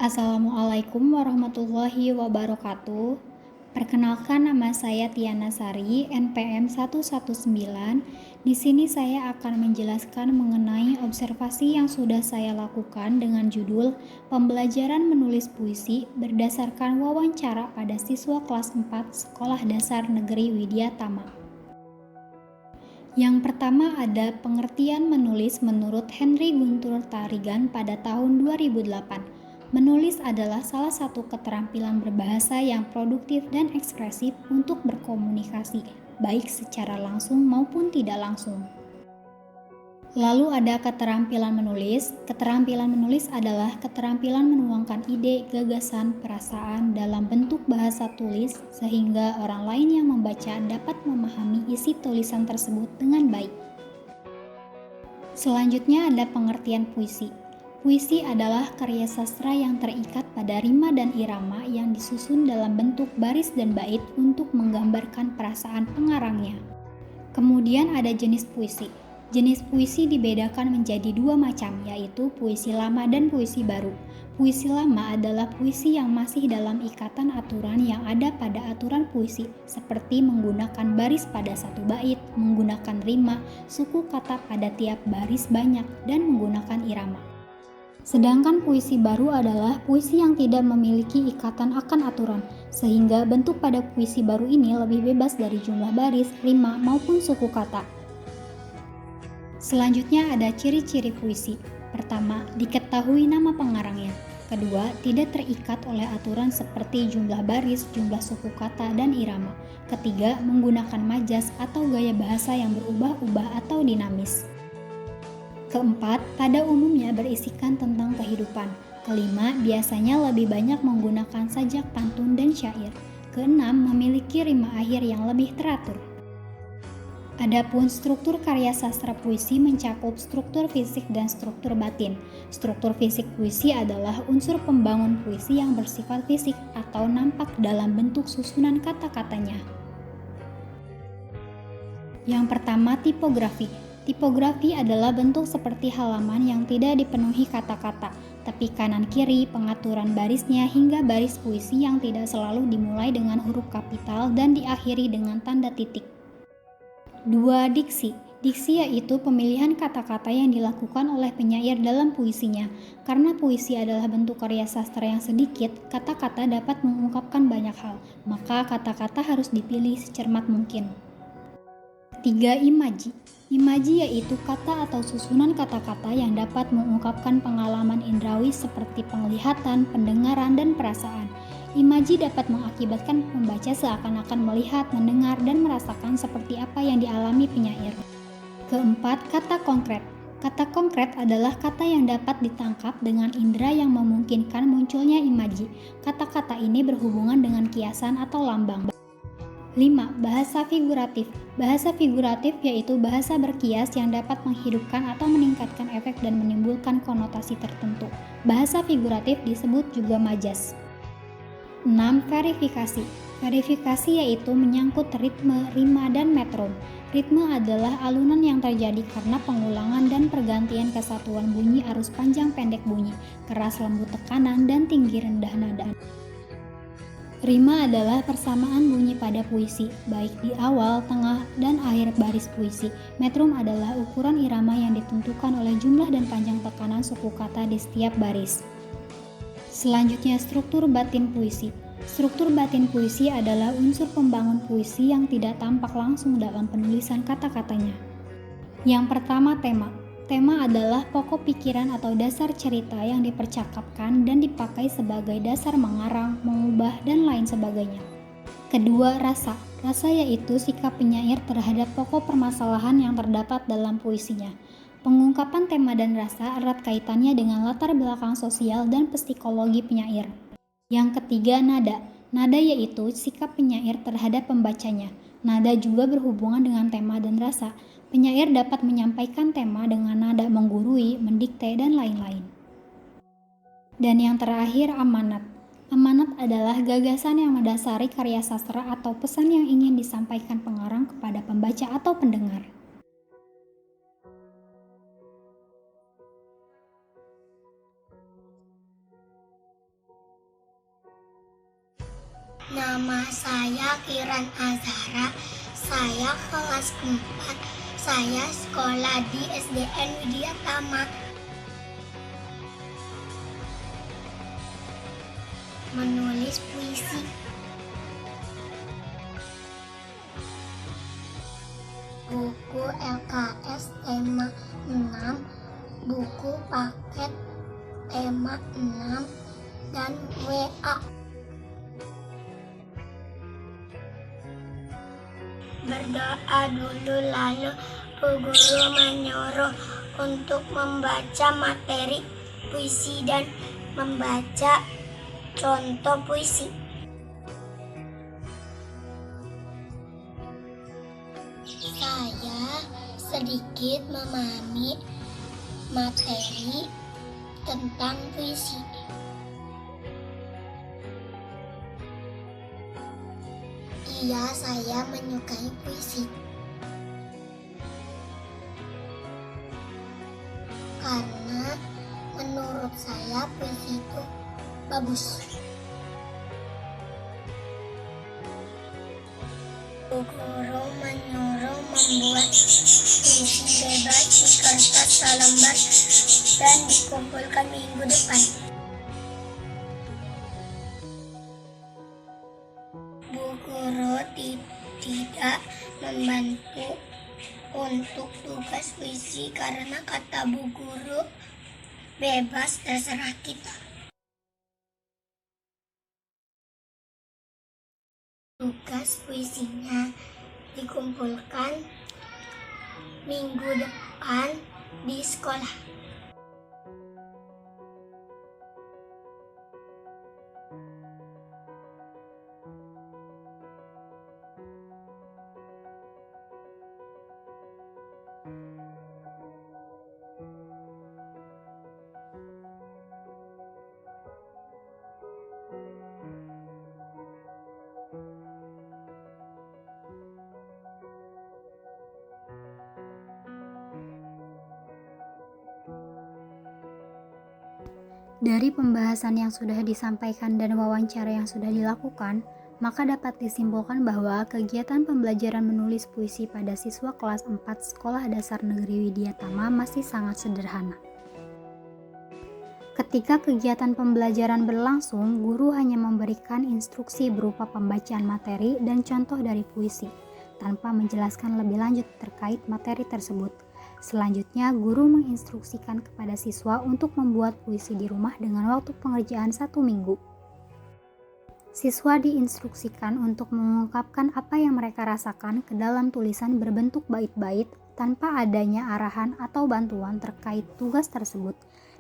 Assalamualaikum warahmatullahi wabarakatuh. Perkenalkan, nama saya Tiana Sari, NPM 119. Di sini saya akan menjelaskan mengenai observasi yang sudah saya lakukan dengan judul Pembelajaran Menulis Puisi berdasarkan wawancara pada siswa kelas 4 Sekolah Dasar Negeri Widya Tama. Yang pertama ada pengertian menulis menurut Henry Guntur Tarigan pada tahun 2008. Menulis adalah salah satu keterampilan berbahasa yang produktif dan ekspresif untuk berkomunikasi, baik secara langsung maupun tidak langsung. Lalu ada keterampilan menulis. Keterampilan menulis adalah keterampilan menuangkan ide, gagasan, perasaan dalam bentuk bahasa tulis sehingga orang lain yang membaca dapat memahami isi tulisan tersebut dengan baik. Selanjutnya ada pengertian puisi. Puisi adalah karya sastra yang terikat pada rima dan irama yang disusun dalam bentuk baris dan bait untuk menggambarkan perasaan pengarangnya. Kemudian ada jenis puisi. Jenis puisi dibedakan menjadi dua macam, yaitu puisi lama dan puisi baru. Puisi lama adalah puisi yang masih dalam ikatan aturan yang ada pada aturan puisi, seperti menggunakan baris pada satu bait, menggunakan rima, suku kata pada tiap baris banyak, dan menggunakan irama. Sedangkan puisi baru adalah puisi yang tidak memiliki ikatan akan aturan, sehingga bentuk pada puisi baru ini lebih bebas dari jumlah baris, rima, maupun suku kata. Selanjutnya ada ciri-ciri puisi. Pertama, diketahui nama pengarangnya. Kedua, tidak terikat oleh aturan seperti jumlah baris, jumlah suku kata, dan irama. Ketiga, menggunakan majas atau gaya bahasa yang berubah-ubah atau dinamis. Keempat, pada umumnya berisikan tentang kehidupan. Kelima, biasanya lebih banyak menggunakan sajak pantun dan syair. Keenam, memiliki rima akhir yang lebih teratur. Adapun struktur karya sastra puisi mencakup struktur fisik dan struktur batin. Struktur fisik puisi adalah unsur pembangun puisi yang bersifat fisik atau nampak dalam bentuk susunan kata-katanya. Yang pertama, tipografi. Tipografi adalah bentuk seperti halaman yang tidak dipenuhi kata-kata, tapi kanan-kiri, pengaturan barisnya hingga baris puisi yang tidak selalu dimulai dengan huruf kapital dan diakhiri dengan tanda titik. 2. Diksi. Diksi yaitu pemilihan kata-kata yang dilakukan oleh penyair dalam puisinya. Karena puisi adalah bentuk karya sastra yang sedikit, kata-kata dapat mengungkapkan banyak hal, maka kata-kata harus dipilih secermat mungkin. 3. Imaji. Imaji yaitu kata atau susunan kata-kata yang dapat mengungkapkan pengalaman indrawi seperti penglihatan, pendengaran, dan perasaan. Imaji dapat mengakibatkan pembaca seakan-akan melihat, mendengar, dan merasakan seperti apa yang dialami penyair. Keempat, kata konkret. Kata konkret adalah kata yang dapat ditangkap dengan indera yang memungkinkan munculnya imaji. Kata-kata ini berhubungan dengan kiasan atau lambang. 5. Bahasa figuratif. Bahasa figuratif yaitu bahasa berkias yang dapat menghidupkan atau meningkatkan efek dan menimbulkan konotasi tertentu. Bahasa figuratif disebut juga majas. 6. Verifikasi. Verifikasi yaitu menyangkut ritme, rima, dan metron. Ritme adalah alunan yang terjadi karena pengulangan dan pergantian kesatuan bunyi arus panjang pendek bunyi, keras lembut tekanan, dan tinggi rendah nada. Rima adalah persamaan bunyi pada puisi, baik di awal, tengah, dan akhir baris puisi. Metrum adalah ukuran irama yang ditentukan oleh jumlah dan panjang tekanan suku kata di setiap baris. Selanjutnya, struktur batin puisi. Struktur batin puisi adalah unsur pembangun puisi yang tidak tampak langsung dalam penulisan kata-katanya. Yang pertama, tema. Tema adalah pokok pikiran atau dasar cerita yang dipercakapkan dan dipakai sebagai dasar mengarang, mengubah, dan lain sebagainya. Kedua, rasa. Rasa yaitu sikap penyair terhadap pokok permasalahan yang terdapat dalam puisinya. Pengungkapan tema dan rasa erat kaitannya dengan latar belakang sosial dan psikologi penyair. Yang ketiga, nada. Nada yaitu sikap penyair terhadap pembacanya. Nada juga berhubungan dengan tema dan rasa. Penyair dapat menyampaikan tema dengan nada menggurui, mendikte, dan lain-lain. Dan yang terakhir, amanat. Amanat adalah gagasan yang mendasari karya sastra atau pesan yang ingin disampaikan pengarang kepada pembaca atau pendengar. Nama saya Kiran Azhara, saya kelas 4, saya sekolah di SDN Widya Tama. Menulis puisi. Buku LKS tema 6, buku paket tema 6, dan WA. Berdoa dulu, lalu Bu Guru menyuruh untuk membaca materi puisi dan membaca contoh puisi. Saya sedikit memahami materi tentang puisi. Iya, saya menyukai puisi. Karena menurut saya puisi itu bagus. Bu Guru menyuruh membuat puisi bebas di kertas selembar dan dikumpulkan minggu depan. Bu Guru tidak membantu untuk tugas puisi karena kata Bu Guru, bebas terserah kita. Tugas puisinya dikumpulkan minggu depan di sekolah. Dari pembahasan yang sudah disampaikan dan wawancara yang sudah dilakukan, maka dapat disimpulkan bahwa kegiatan pembelajaran menulis puisi pada siswa kelas 4 Sekolah Dasar Negeri Widya Tama masih sangat sederhana. Ketika kegiatan pembelajaran berlangsung, guru hanya memberikan instruksi berupa pembacaan materi dan contoh dari puisi, tanpa menjelaskan lebih lanjut terkait materi tersebut. Selanjutnya, guru menginstruksikan kepada siswa untuk membuat puisi di rumah dengan waktu pengerjaan 1 minggu. Siswa diinstruksikan untuk mengungkapkan apa yang mereka rasakan ke dalam tulisan berbentuk bait-bait tanpa adanya arahan atau bantuan terkait tugas tersebut.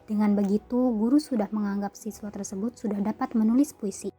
Dengan begitu, guru sudah menganggap siswa tersebut sudah dapat menulis puisi.